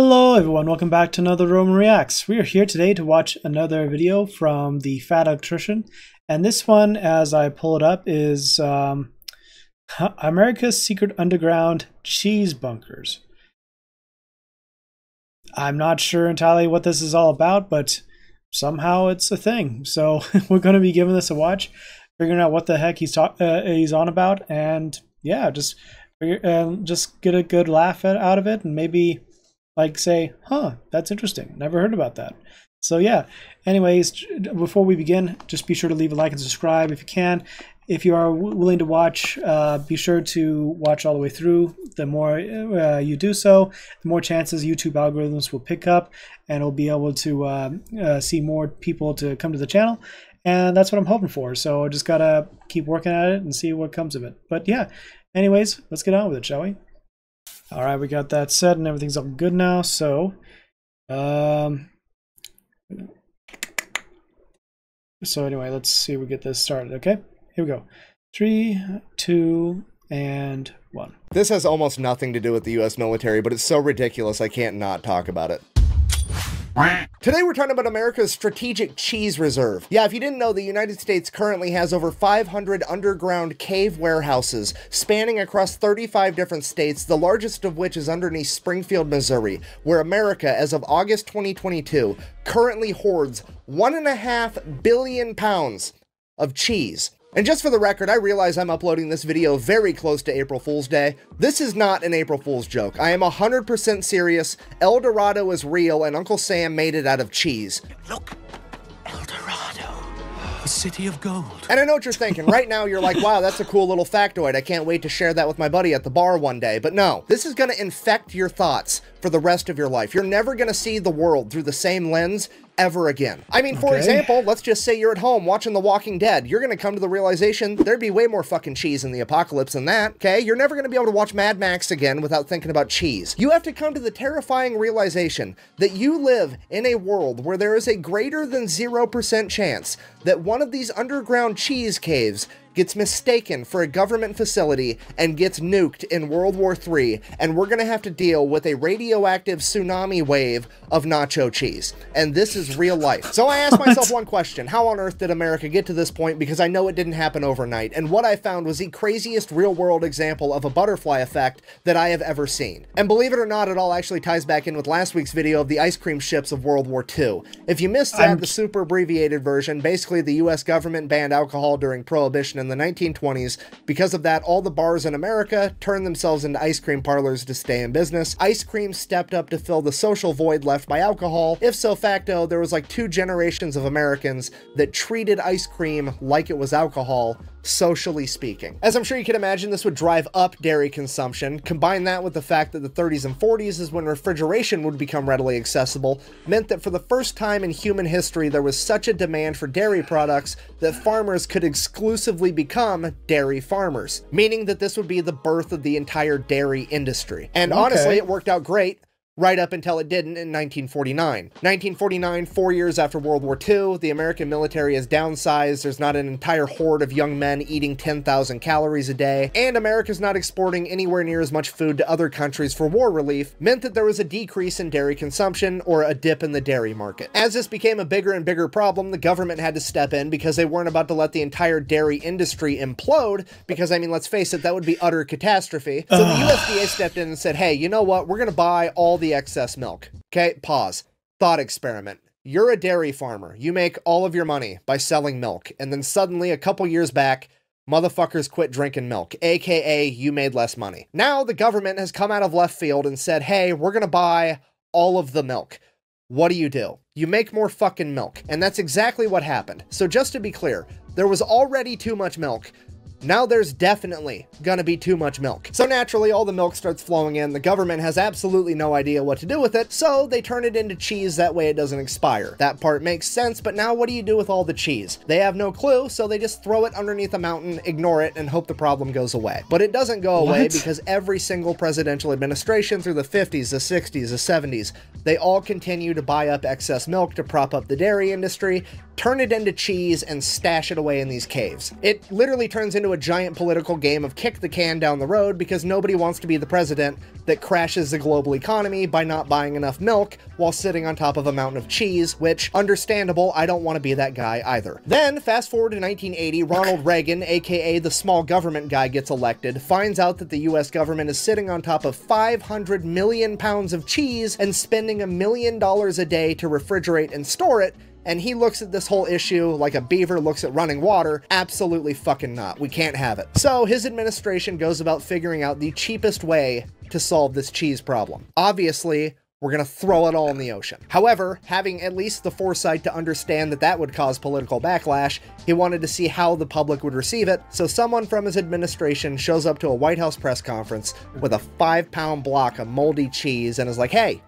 Hello everyone, welcome back to another Roman Reacts. We are here today to watch another video from the Fat Electrician, and this one, as I pull it up, is America's Secret Underground Cheese Bunkers. I'm not sure entirely what this is all about, but somehow it's a thing. So we're going to be giving this a watch, figuring out what the heck he's on about, and yeah, just get a good laugh out of it, and maybe like say, huh, that's interesting, never heard about that. So yeah, anyways, before we begin, just be sure to leave a like and subscribe if you can. If you are willing to watch, be sure to watch all the way through. The more you do so, the more chances YouTube algorithms will pick up, and we'll be able to see more people to come to the channel. And that's what I'm hoping for. So I just gotta keep working at it and see what comes of it. But yeah, anyways, let's get on with it, shall we? All right, we got that set and everything's all good now. So, anyway, let's see if we get this started. Okay, here we go. 3, 2, and 1. This has almost nothing to do with the US military, but it's so ridiculous I can't not talk about it. Today we're talking about America's Strategic Cheese Reserve. Yeah, if you didn't know, the United States currently has over 500 underground cave warehouses spanning across 35 different states, the largest of which is underneath Springfield, Missouri, where America, as of August 2022, currently hoards 1.5 billion pounds of cheese. And just for the record, I realize I'm uploading this video very close to April Fool's Day. This is not an April Fool's joke. I am 100% serious. El Dorado is real, and Uncle Sam made it out of cheese. Look, El Dorado, the city of gold. And I know what you're thinking. Right now, you're like, wow, that's a cool little factoid. I can't wait to share that with my buddy at the bar one day. But no, this is going to infect your thoughts for the rest of your life. You're never going to see the world through the same lens ever again. I mean, for example, let's just say you're at home watching The Walking Dead. You're going to come to the realization there'd be way more fucking cheese in the apocalypse than that, okay? You're never going to be able to watch Mad Max again without thinking about cheese. You have to come to the terrifying realization that you live in a world where there is a greater than 0% chance that one of these underground cheese caves gets mistaken for a government facility and gets nuked in World War III, and we're gonna have to deal with a radioactive tsunami wave of nacho cheese. And this is real life. So I asked myself one question: how on earth did America get to this point? Because I know it didn't happen overnight. And what I found was the craziest real-world example of a butterfly effect that I have ever seen. And believe it or not, it all actually ties back in with last week's video of the ice cream ships of World War II. If you missed that, the super abbreviated version, basically the US government banned alcohol during Prohibition in the 1920s. Because of that, all the bars in America turned themselves into ice cream parlors to stay in business. Ice cream stepped up to fill the social void left by alcohol. If so facto, there was like 2 generations of Americans that treated ice cream like it was alcohol, socially speaking. As I'm sure you can imagine, this would drive up dairy consumption. Combine that with the fact that the 30s and 40s is when refrigeration would become readily accessible, meant that for the first time in human history there was such a demand for dairy products that farmers could exclusively become dairy farmers, meaning that this would be the birth of the entire dairy industry. And honestly, it worked out great. Right up until it didn't in 1949. 1949, 4 years after World War II, the American military is downsized, there's not an entire horde of young men eating 10,000 calories a day, and America's not exporting anywhere near as much food to other countries for war relief, meant that there was a decrease in dairy consumption, or a dip in the dairy market. As this became a bigger and bigger problem, the government had to step in because they weren't about to let the entire dairy industry implode, because, I mean, let's face it, that would be utter catastrophe. So the USDA stepped in and said, hey, you know what, we're gonna buy all the excess milk. Okay, pause. Thought experiment. You're a dairy farmer. You make all of your money by selling milk, and then suddenly, a couple years back, motherfuckers quit drinking milk, aka you made less money. Now the government has come out of left field and said, hey, we're gonna buy all of the milk. What do? You make more fucking milk. And that's exactly what happened. So just to be clear, there was already too much milk. Now there's definitely gonna be too much milk. So naturally, all the milk starts flowing in. The government has absolutely no idea what to do with it, so they turn it into cheese, that way it doesn't expire. That part makes sense, but now what do you do with all the cheese? They have no clue, so they just throw it underneath a mountain, ignore it, and hope the problem goes away. But it doesn't go away because every single presidential administration through the 50s, the 60s, the 70s, they all continue to buy up excess milk to prop up the dairy industry, turn it into cheese, and stash it away in these caves. It literally turns into into a giant political game of kick the can down the road because nobody wants to be the president that crashes the global economy by not buying enough milk while sitting on top of a mountain of cheese, which, understandable, I don't want to be that guy either. Then, fast forward to 1980, Ronald Reagan, aka the small government guy, gets elected, finds out that the US government is sitting on top of 500 million pounds of cheese and spending $1 million a day to refrigerate and store it, and he looks at this whole issue like a beaver looks at running water. Absolutely fucking not. We can't have it. So his administration goes about figuring out the cheapest way to solve this cheese problem. Obviously, we're gonna throw it all in the ocean. However, having at least the foresight to understand that that would cause political backlash, he wanted to see how the public would receive it, so someone from his administration shows up to a White House press conference with a 5-pound block of moldy cheese and is like, hey,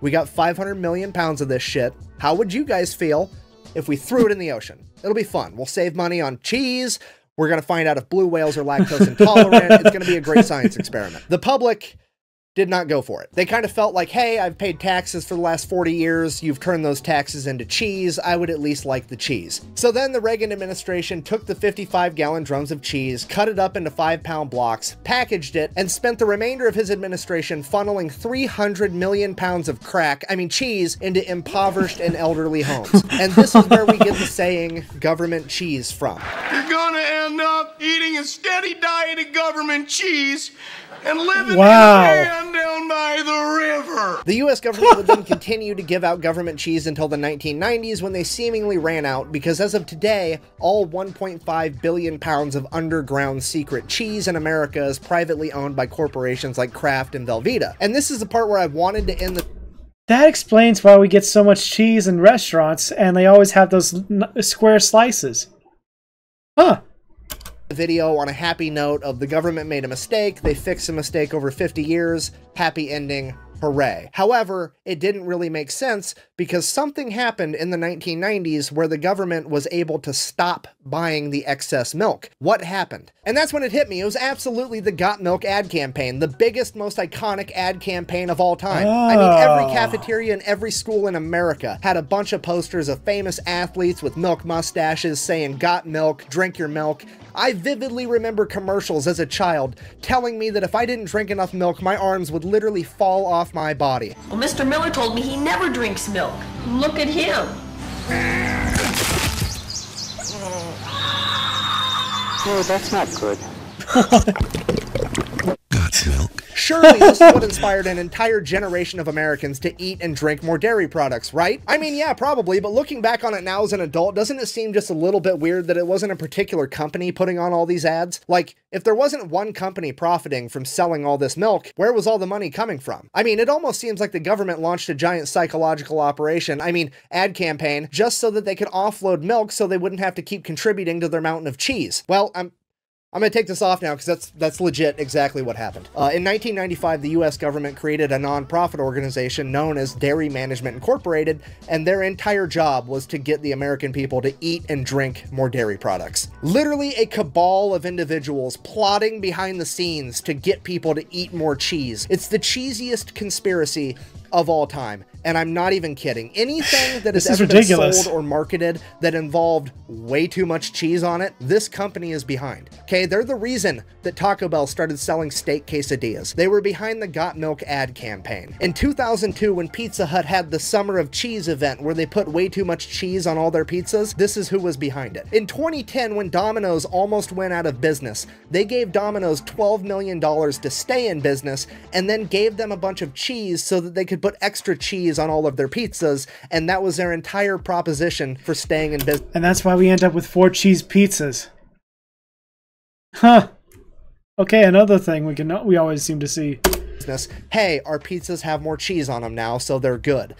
we got 500 million pounds of this shit. How would you guys feel if we threw it in the ocean? It'll be fun. We'll save money on cheese. We're going to find out if blue whales are lactose intolerant. It's going to be a great science experiment. The public did not go for it. They kind of felt like, hey, I've paid taxes for the last 40 years. You've turned those taxes into cheese. I would at least like the cheese. So then the Reagan administration took the 55-gallon drums of cheese, cut it up into 5-pound blocks, packaged it, and spent the remainder of his administration funneling 300 million pounds of cheese into impoverished and elderly homes. And this is where we get the saying, government cheese, from. You're gonna end up eating a steady diet of government cheese and living Wow. in a van down by the river. The US government would then continue to give out government cheese until the 1990s when they seemingly ran out, because as of today, all 1.5 billion pounds of underground secret cheese in America is privately owned by corporations like Kraft and Velveeta. And this is the part where I wanted to end the That explains why we get so much cheese in restaurants and they always have those square slices. Huh. video on a happy note of the government made a mistake, they fixed a mistake over 50 years, happy ending, hooray. However, it didn't really make sense because something happened in the 1990s where the government was able to stop buying the excess milk. What happened? And that's when it hit me. It was absolutely the Got Milk ad campaign, the biggest, most iconic ad campaign of all time. I mean, every cafeteria in every school in America had a bunch of posters of famous athletes with milk mustaches saying, "Got milk, drink your milk." I vividly remember commercials as a child telling me that if I didn't drink enough milk, my arms would literally fall off my body. Well, Mr. Miller told me he never drinks milk. Look at him. Oh, that's not good. Got milk. Surely this is what inspired an entire generation of Americans to eat and drink more dairy products, right? I mean, yeah, probably, but looking back on it now as an adult, doesn't it seem just a little bit weird that it wasn't a particular company putting on all these ads? Like, if there wasn't one company profiting from selling all this milk, where was all the money coming from? I mean, it almost seems like the government launched a giant psychological operation, ad campaign, just so that they could offload milk so they wouldn't have to keep contributing to their mountain of cheese. Well, I'm gonna take this off now because that's legit exactly what happened. In 1995, the US government created a non-profit organization known as Dairy Management Incorporated, and their entire job was to get the American people to eat and drink more dairy products. Literally a cabal of individuals plotting behind the scenes to get people to eat more cheese. It's the cheesiest conspiracy of all time, and I'm not even kidding. Anything that has ever been sold or marketed that involved way too much cheese on it, this company is behind. Okay, they're the reason that Taco Bell started selling steak quesadillas. They were behind the Got Milk ad campaign. In 2002, when Pizza Hut had the Summer of Cheese event where they put way too much cheese on all their pizzas, this is who was behind it. In 2010, when Domino's almost went out of business, they gave Domino's $12 million to stay in business and then gave them a bunch of cheese so that they could put extra cheese on all of their pizzas, and that was their entire proposition for staying in business. And that's why we end up with 4 cheese pizzas. Huh. Okay, another thing we always seem to see. Hey, our pizzas have more cheese on them now, so they're good.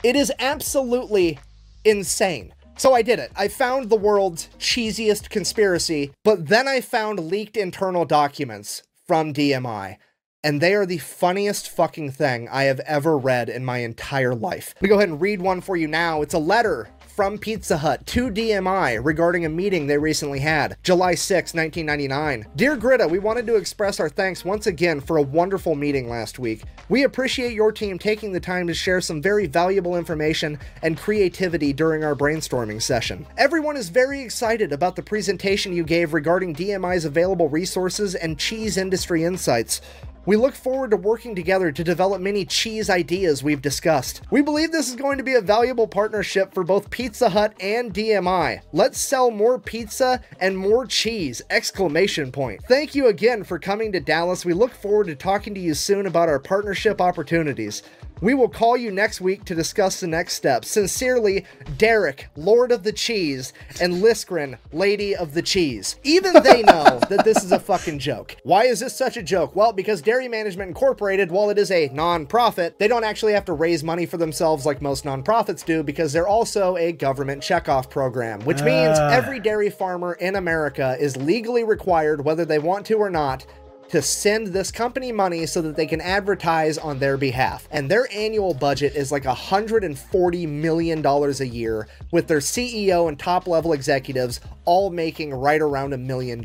It is absolutely insane. So I did it. I found the world's cheesiest conspiracy, but then I found leaked internal documents from DMI. And they are the funniest fucking thing I have ever read in my entire life. I'm gonna go ahead and read one for you now. It's a letter from Pizza Hut to DMI regarding a meeting they recently had, July 6, 1999. Dear Greta, we wanted to express our thanks once again for a wonderful meeting last week. We appreciate your team taking the time to share some very valuable information and creativity during our brainstorming session. Everyone is very excited about the presentation you gave regarding DMI's available resources and cheese industry insights. We look forward to working together to develop many cheese ideas we've discussed. We believe this is going to be a valuable partnership for both Pizza Hut and DMI. Let's sell more pizza and more cheese! Exclamation point. Thank you again for coming to Dallas. We look forward to talking to you soon about our partnership opportunities. We will call you next week to discuss the next steps. Sincerely, Derek, Lord of the Cheese, and Liskrin, Lady of the Cheese. Even they know that this is a fucking joke. Why is this such a joke? Well, because Dairy Management Incorporated, while it is a non-profit, they don't actually have to raise money for themselves like most non-profits do, because they're also a government checkoff program, which means every dairy farmer in America is legally required, whether they want to or not, to send this company money so that they can advertise on their behalf. And their annual budget is like $140 million a year, with their CEO and top level executives all making right around $1 million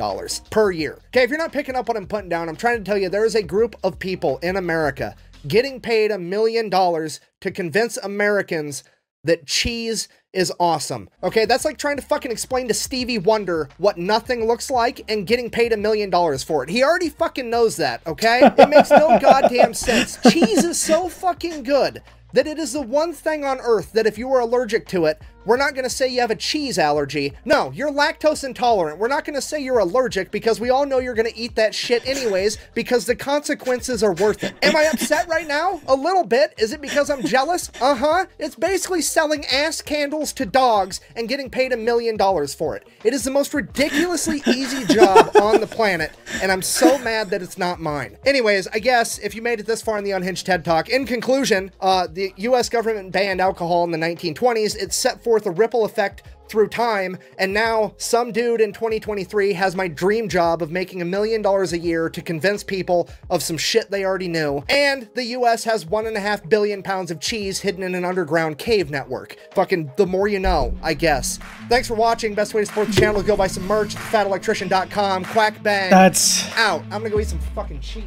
per year. Okay, if you're not picking up what I'm putting down, I'm trying to tell you there is a group of people in America getting paid $1 million to convince Americans that cheese is awesome. Okay, that's like trying to fucking explain to Stevie Wonder what nothing looks like and getting paid $1 million for it. He already fucking knows that, okay? It makes no goddamn sense. Cheese is so fucking good that it is the one thing on earth that if you were allergic to it, we're not going to say you have a cheese allergy. No, you're lactose intolerant. We're not going to say you're allergic because we all know you're going to eat that shit anyways because the consequences are worth it. Am I upset right now? A little bit. Is it because I'm jealous? Uh-huh. It's basically selling ass candles to dogs and getting paid $1 million for it. It is the most ridiculously easy job on the planet, and I'm so mad that it's not mine. Anyways, I guess if you made it this far in the Unhinged TED Talk, in conclusion, the US government banned alcohol in the 1920s. It set forth a ripple effect through time, and now some dude in 2023 has my dream job of making $1 million a year to convince people of some shit they already knew, and the US has 1.5 billion pounds of cheese hidden in an underground cave network. Fucking the more you know, I guess. Thanks for watching. Best way to support the channel is go buy some merch at thefatelectrician.com. Quack bang. That's out. I'm gonna go eat some fucking cheese.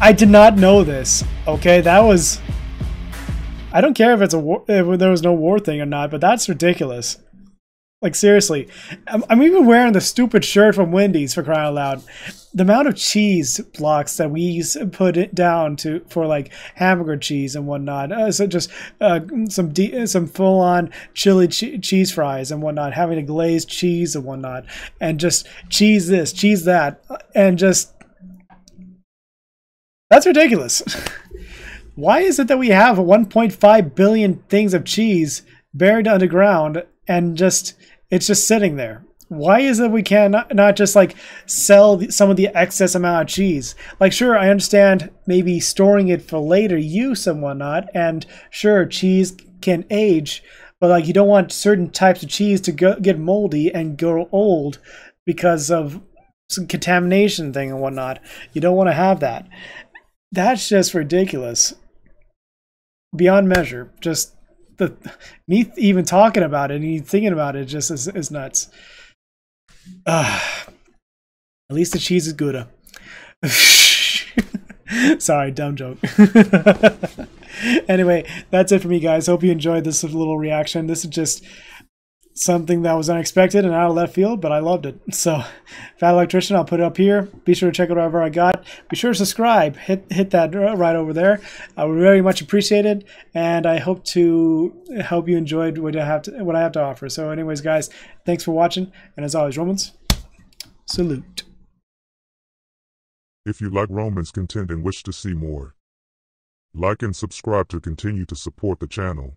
I did not know this. Okay, that was. I don't care if it's a war, if there was no war thing or not, but that's ridiculous. Like seriously, I'm even wearing the stupid shirt from Wendy's for crying out loud. The amount of cheese blocks that we put it down for like hamburger cheese and whatnot. So just some full-on chili cheese fries and whatnot, having a glazed cheese and whatnot, and just cheese this, cheese that, and just. That's ridiculous. Why is it that we have 1.5 billion things of cheese buried underground and it's just sitting there? Why is it we can not just like sell some of the excess amount of cheese? Like, sure, I understand maybe storing it for later use and whatnot, and sure, cheese can age, but like you don't want certain types of cheese to get moldy and grow old because of some contamination thing and whatnot. You don't want to have that. That's just ridiculous. Beyond measure. Just me even talking about it and me thinking about it just is nuts. At least the cheese is Gouda. Sorry, dumb joke. Anyway, that's it for me, guys. Hope you enjoyed this little reaction. This is just something that was unexpected and out of left field, but I loved it. So, Fat Electrician, I'll put it up here. Be sure to check out whatever I got. Be sure to subscribe. Hit that right over there. I would very much appreciate it, and I hope you enjoyed what I have to offer. So, anyways, guys, thanks for watching, and as always, Romans, salute. If you like Romans content and wish to see more, like and subscribe to continue to support the channel.